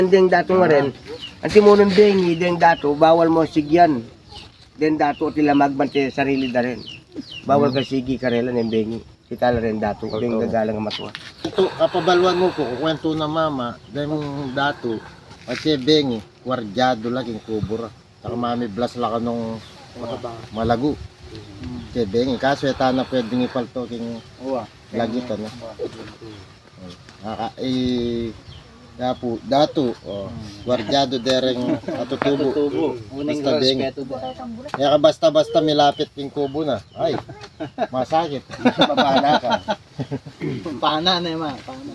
Deng dato nga rin, ang timunon dengi, deng dato, bawal mo sigyan. Den dato tila magbante sarili da rin. Bawal ka sigi karela ng bengi. Kita rin dato, deng gagalang matwa. Ito, kapabalwan mo po, kukwento na mama, dahil mong dato, kasi bengi, kwardyado lang yung kubura. Saka mami blas lang ka nung malago. Kasi bengi, kaso ito na pwedeng ipalto king lagitan. Dato, kwardyado dereng atutubo. Basta bengi. Kaya ka basta-basta milapit yung kubo na. Ay, masakit. Papana ka. Pana na yung pana.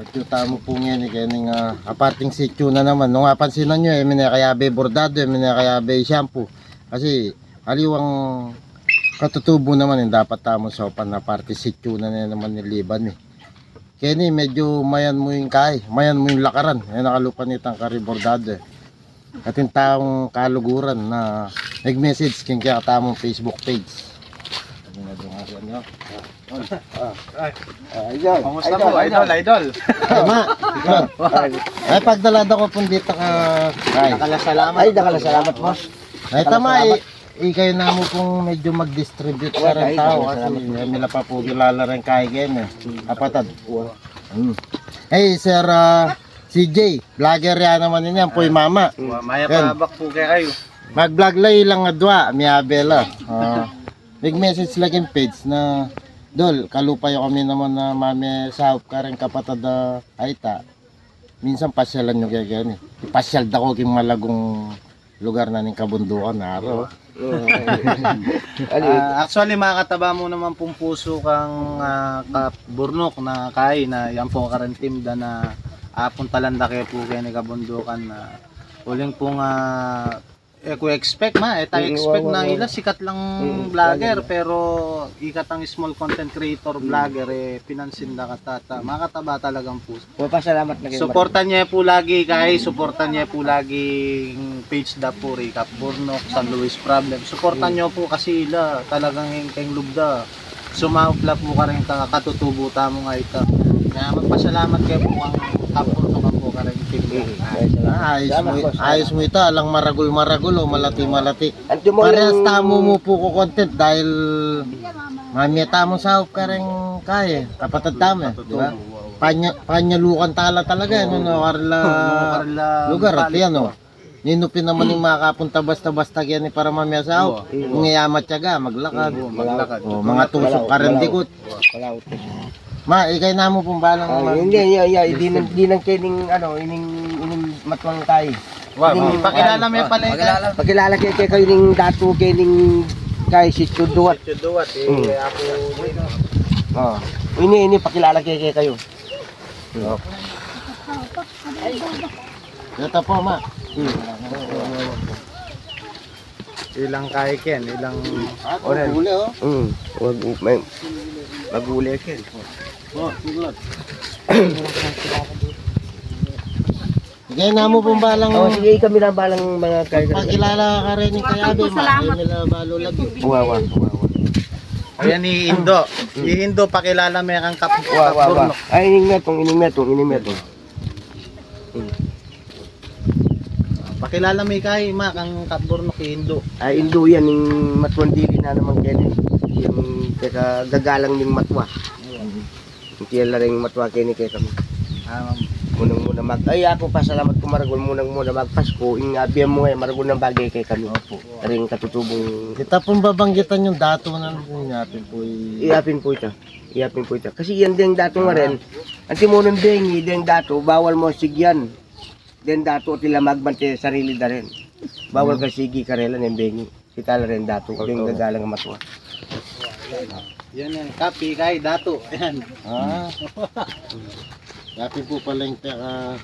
Ito tamo po ngayon kaning aparting sityo na naman. Nung napansinan nyo, minakayabe bordado, minakayabe shampoo. Kasi aliwang katutubo naman dapat tamo sa opan na party sityo na naman niliban. Kaya ni medyo mayan mo yung mayan mo yung lakaran. Yan nakalupan itang kari bordado. At yung taong kaluguran na nag-message king kaya tamong Facebook page. Idol. Kamusta po, idol? Tama. Ay pagdalada ko pun dito ka kay. Salamat. Ay, salamat boss. Ay tama kayo na mo pong medyo mag-distribute sa rin tao kasi nila pa po kilala rin kay gen kapatid. Hey sir CJ, vlogger yan naman niyan po yung mama. Maya pa bak po kayo. Mag-vlog lay lang adwa, miabela. Nag-message lang yung page na Dol, kalupayo kami naman na mami sahop ka rin kapatid Aita. Minsan pasyalan nyo kaya gani. Ipasyal da ko yung malagong lugar na ning kabundukan na araw. Actually makataba mo naman pong puso kang kaburnok na kay na yan po karantim da na puntalanda kayo po kayo ni kabundukan na uling pong ko expect tayo expect na ila sikat lang vlogger pero ikat ang small content creator vlogger pinansin na katata makataba talagang puso. Pasalamat na kayo. Suportan niya po lagi suportan niya po lagi page da po Recap Burnok San Luis Problem. Suportan niyo po kasi ila talagang kayong lubda. Sumauplap mo ka rin katutubo tamo nga ito. Kaya magpasalamat kayo po ang kapurnok po ka rin team. Ayos mo ito, alang maragul o malati. Parehas tamo mo po ko content dahil mami tamo sahop ka rin kaya. Kapatid tamo di ba? Panyalukan talaga karla lugar at yan ninupin naman yung makakapunta basta-basta yan para mamaya sahop. Kung iyamat tiyaga, maglakad. Mga tusok ka rin dikot. Ikay na mo pong balang Hindi nang kining ining matwang kay. Pakilala mo pala Pakilala kayo ning dato kining kay si Chuduat. Ako ini pakilala kayo. Ito po ilang kay Ken, ilang huli Maguli Ken. Ikay na mo pong balang Sige kami na balang mga kay. pagkilala ka rin yung kayabe nila balo lagi. Ayan ni Indo. Si Indo pakilala mo kang Burnok. Ay ining metong. Pakilala mo kay kang Burnok Indo. Ay Indo yan ning matwan dili na naman kay yung gagalang ning matwa. Hindi rin matwa kini kay kami. Munang ako pasalamat ko maragol munang magpasko ing abiyan mo maragol ng bagay kay kami. Ring katutubong Kita pong babanggitan yung dato na natin po iapin po ito. Kasi yan deng dato nga rin. Ang timunon dengi deng dato bawal mo sigyan. Den dato tila magbante sarili da rin. Bawal ka sigi karela ng bengi. Kita rin dato deng gagalang matwa. Yan kapi kay dato. Ayan. Dati po pala yung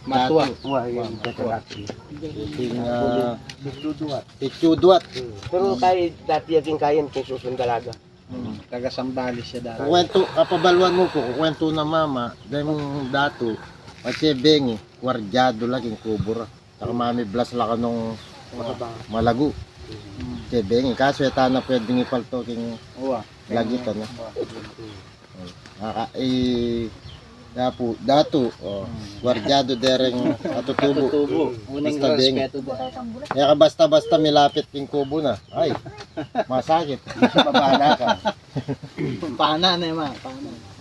Matwa. Tituduat. Pero kay dati yaking kayan kay susun dalaga. Taga Sambales siya dati. Kapabalwan mo po, kukwento na mama, dahil mong dato, kasi bengi, kwardyado lang yung kubura. Saka mami blas lang ka nung malago. Kasi bengi, kaso ito na pwedeng ipalto king lagitan. Kaya po, dato, guardiado dereng atutubo. Tubo. Uning Basta ding. respeto din. Kaya ka basta-basta milapit king kubo na. Ay, masakit. Babala ka. Pana na yung mga. Pana.